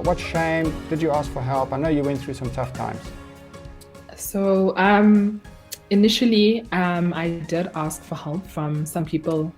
What shame? Did you ask for help? I know you went through some tough times. So initially, I did ask for help from some people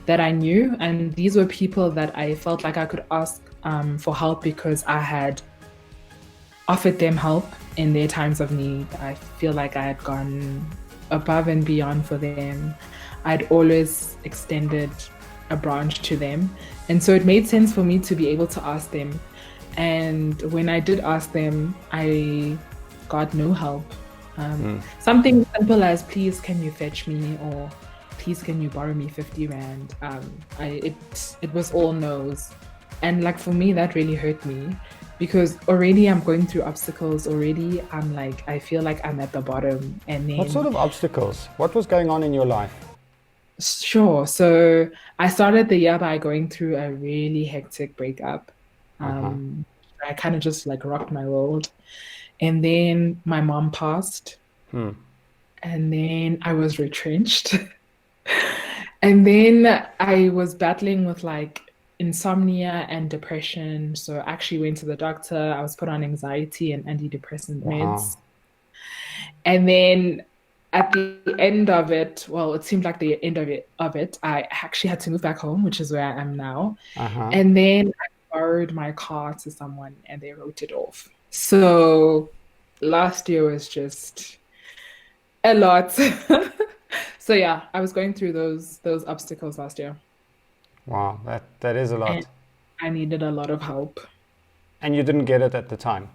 that I knew, and these were people that I felt like I could ask for help because I had offered them help in their times of need. I feel like I had gone above and beyond for them. I'd always extended a branch to them. And so it made sense for me to be able to ask them. And when I did ask them, I got no help. Something simple as, please, can you fetch me? Or please, can you borrow me 50 Rand? It was all no's. And like for me, that really hurt me because already I'm going through obstacles. Already I'm like, I feel like I'm at the bottom. And What sort then, of obstacles? What was going on in your life? sure. So I started the year by going through a really hectic breakup. Uh-huh. Um, I kind of just like rocked my world. And then my mom passed. Hmm. And then I was retrenched. And then I was battling with like insomnia and depression. So I actually went to the doctor. I was put on anxiety and antidepressant Wow. meds. And then at the end of it, well, it seemed like the end of it, I actually had to move back home, which is where I am now. Uh-huh. And then I borrowed my car to someone and they wrote it off. So last year was just a lot. So yeah, I was going through those obstacles last year, Wow. That is a and lot. I needed a lot of help. And you didn't get it at the time.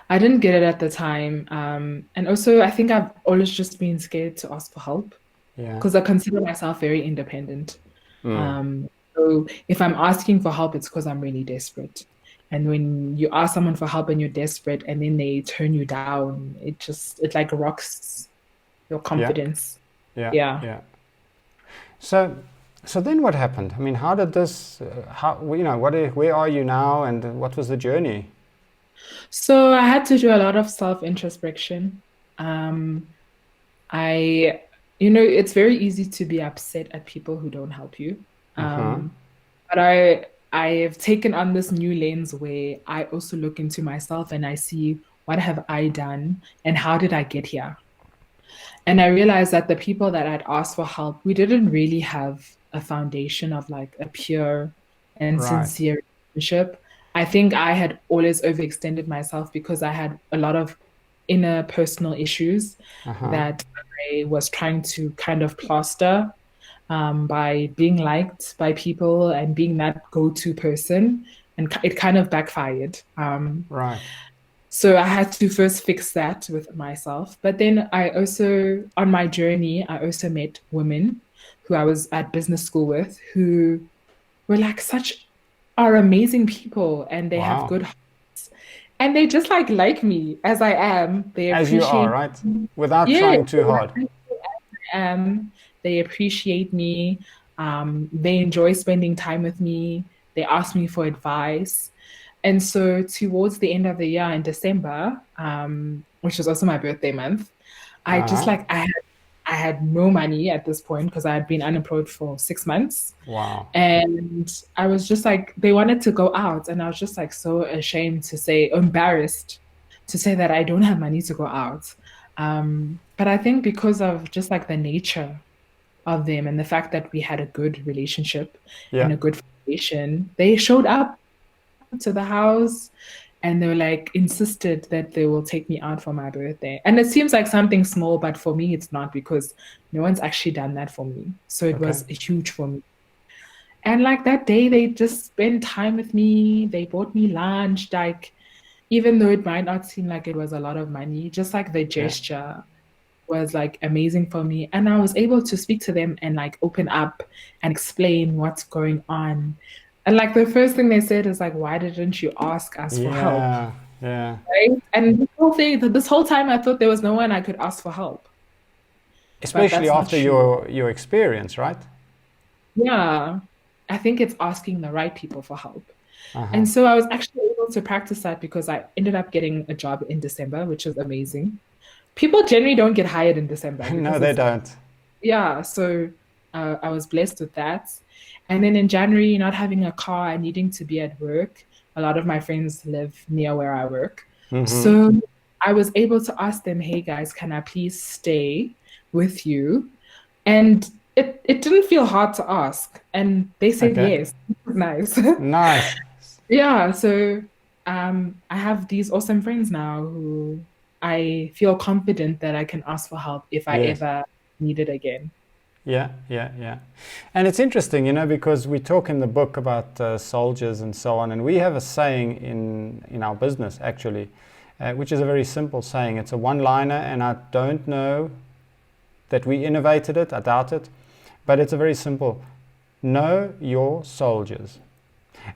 I didn't get it at the time, and also I think I've always just been scared to ask for help Yeah. because I consider myself very independent. Mm. So if I'm asking for help, it's because I'm really desperate. And when you ask someone for help and you're desperate, and then they turn you down, it like rocks your Yeah. confidence. Yeah. Yeah. Yeah. So, so then what happened? I mean, how did this? How where are you now, and what was the journey? So I had to do a lot of self-introspection. Um, I, it's very easy to be upset at people who don't help you. Uh-huh. But I have taken on this new lens where I also look into myself and I see what have I done and how did I get here? And I realized that the people that I'd asked for help, we didn't really have a foundation of like a pure and Right. sincere relationship. I think I had always overextended myself because I had a lot of inner personal issues Uh-huh. that I was trying to kind of plaster by being liked by people and being that go-to person. And it kind of backfired. Right. So I had to first fix that with myself. But then on my journey, I also met women who I was at business school with who were like are amazing people and they have Wow. good hearts. And they just like me as I am. They As you are, appreciate right? me. Without Yeah, trying too hard. they appreciate me. They enjoy spending time with me. They ask me for advice. And so towards the end of the year in December, which was also my birthday month, I just Uh-huh. like I had no money at this point because I had been unemployed for 6 months. Wow. And I was just like, they wanted to go out, and I was just like so ashamed to say, embarrassed to say that I don't have money to go out. But I think because of just like the nature of them and the fact that we had a good relationship Yeah. and a good foundation, they showed up to the house and they were like insisted that they will take me out for my birthday. And it seems like something small, but for me, it's not because no one's actually done that for me. So it Okay. was huge for me. And like that day, they just spent time with me. They bought me lunch, like, even though it might not seem like it was a lot of money, just like the Yeah. gesture was like amazing for me. And I was able to speak to them and like open up and explain what's going on. And like the first thing they said is like, why didn't you ask us for help? Yeah. Yeah. Right. And this whole time I thought there was no one I could ask for help, but Especially that's not after true. your experience, right? Yeah. I think it's asking the right people for help. Uh-huh. And so I was actually able to practice that because I ended up getting a job in December, which was amazing. People generally don't get hired in December No, because they it's, don't. yeah, so I was blessed with that. And then in January, not having a car and needing to be at work, a lot of my friends live near where I work. Mm-hmm. So I was able to ask them, hey guys, can I please stay with you? And it didn't feel hard to ask. And they said Okay. yes. Nice. Nice. Yeah, so I have these awesome friends now who I feel confident that I can ask for help if I Yes. ever need it again. Yeah, yeah, yeah. And it's interesting, because we talk in the book about soldiers and so on, and we have a saying in our business actually, which is a very simple saying. It's a one-liner, and I don't know that we innovated it. I doubt it, but it's a very simple: know your soldiers.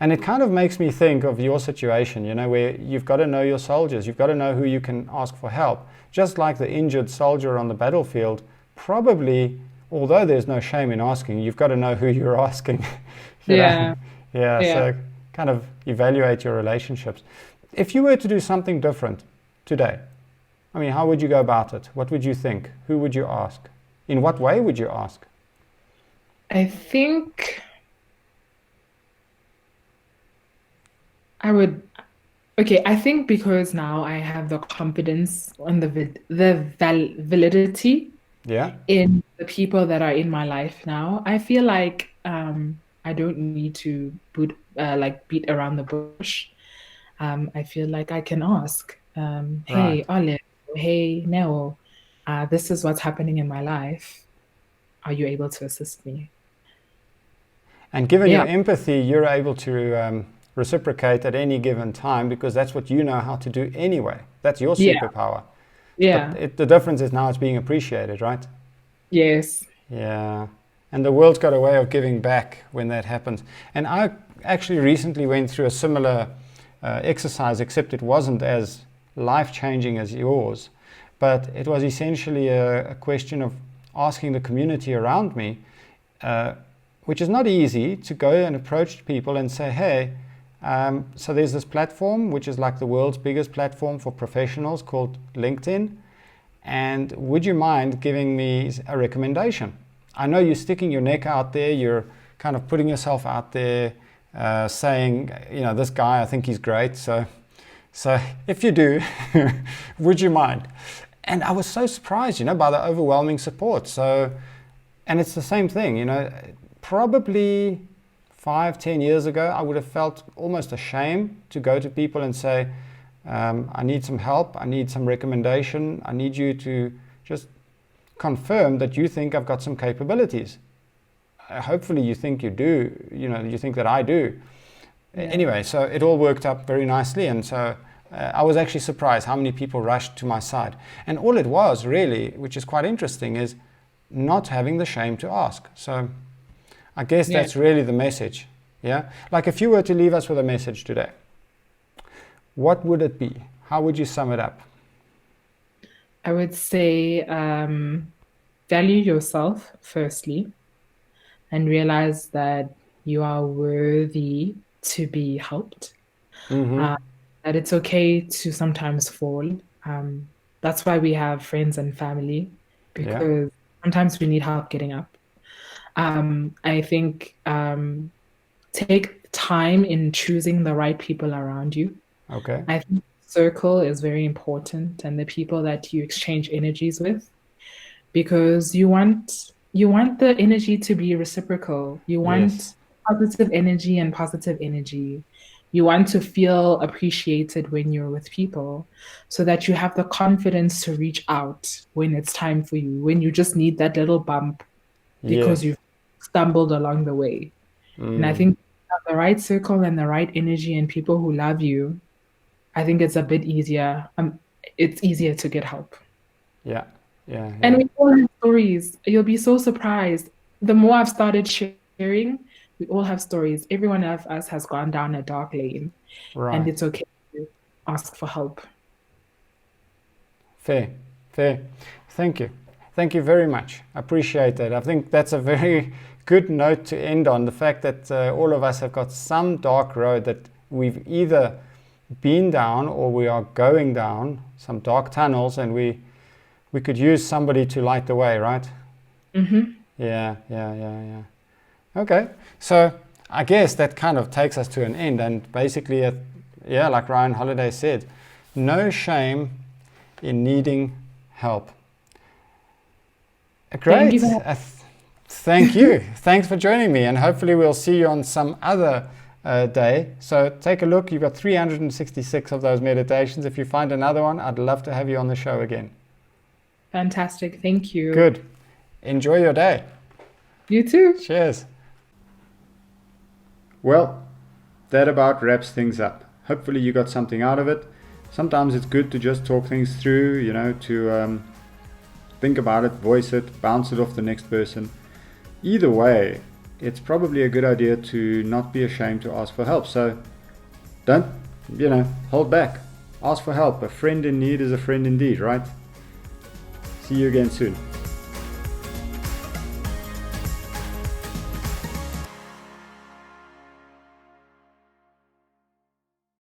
And it kind of makes me think of your situation, where you've got to know your soldiers. You've got to know who you can ask for help. Just like the injured soldier on the battlefield, probably, although there's no shame in asking, you've got to know who you're asking. you know? Yeah, Yeah, yeah. so kind of evaluate your relationships. If you were to do something different today, I mean, how would you go about it? What would you think? Who would you ask? In what way would you ask? I think I would. Okay, I think because now I have the confidence and the validity Yeah, in the people that are in my life now, I feel like I don't need to beat around the bush. I feel like I can ask, right. hey, Olive, hey, Nell, this is what's happening in my life. Are you able to assist me? And given your Yeah, empathy, you're able to reciprocate at any given time because that's what you know how to do anyway. That's your yeah, superpower. But yeah, the difference is now it's being appreciated, right? yes, Yeah. And the world's got a way of giving back when that happens. And I actually recently went through a similar exercise, except it wasn't as life changing as yours. But it was essentially a question of asking the community around me, uh, which is not easy, to go and approach people and say, hey, so there's this platform, which is like the world's biggest platform for professionals called LinkedIn. And would you mind giving me a recommendation? I know you're sticking your neck out there, you're kind of putting yourself out there, saying, this guy, I think he's great. So if you do, would you mind? And I was so surprised, by the overwhelming support. So, and it's the same thing, probably 5, 10 years ago, I would have felt almost ashamed to go to people and say, I need some help, I need some recommendation, I need you to just confirm that you think I've got some capabilities. Hopefully you think you do, you think that I do. yeah, Anyway, so it all worked up very nicely, and so I was actually surprised how many people rushed to my side. And all it was really, which is quite interesting, is not having the shame to ask. So I guess yeah. that's really the message. Yeah, like if you were to leave us with a message today, what would it be? How would you sum it up? I would say value yourself firstly and realize that you are worthy to be helped. Mm-hmm. Uh, that it's okay to sometimes fall. Um, that's why we have friends and family, Yeah. because sometimes we need help getting up. I think take time in choosing the right people around you. Okay. I think circle is very important, and the people that you exchange energies with, because you want the energy to be reciprocal. You Yes. want positive energy and positive energy. You want to feel appreciated when you're with people so that you have the confidence to reach out when it's time for you, when you just need that little bump because Yes. you've stumbled along the way. And I Mm. think the right circle and the right energy and people who love you, I think it's a bit easier. It's easier to get help. Yeah. Yeah. And Yeah. we all have stories. You'll be so surprised. The more I've started sharing, we all have stories. Every one of us has gone down a dark lane, and Right. it's okay to ask for help. Fair. Fair. Thank you. Thank you very much. I appreciate that. I think that's a very good note to end on. The fact that all of us have got some dark road that we've either been down or we are going down, some dark tunnels, and we could use somebody to light the way, right? Hmm. Yeah, yeah, yeah, yeah. Okay, so I guess that kind of takes us to an end, and basically yeah, like Ryan Holiday said, no shame in needing help. Great. Thank you. Thanks for joining me, and hopefully we'll see you on some other day. So take a look. You've got 366 of those meditations. If you find another one, I'd love to have you on the show again. Fantastic. Thank you. Good. Enjoy your day. You too. Cheers. Well, that about wraps things up. Hopefully you got something out of it. Sometimes it's good to just talk things through, to think about it, voice it, bounce it off the next person. Either way, it's probably a good idea to not be ashamed to ask for help. So don't, hold back. Ask for help. A friend in need is a friend indeed, right? See you again soon.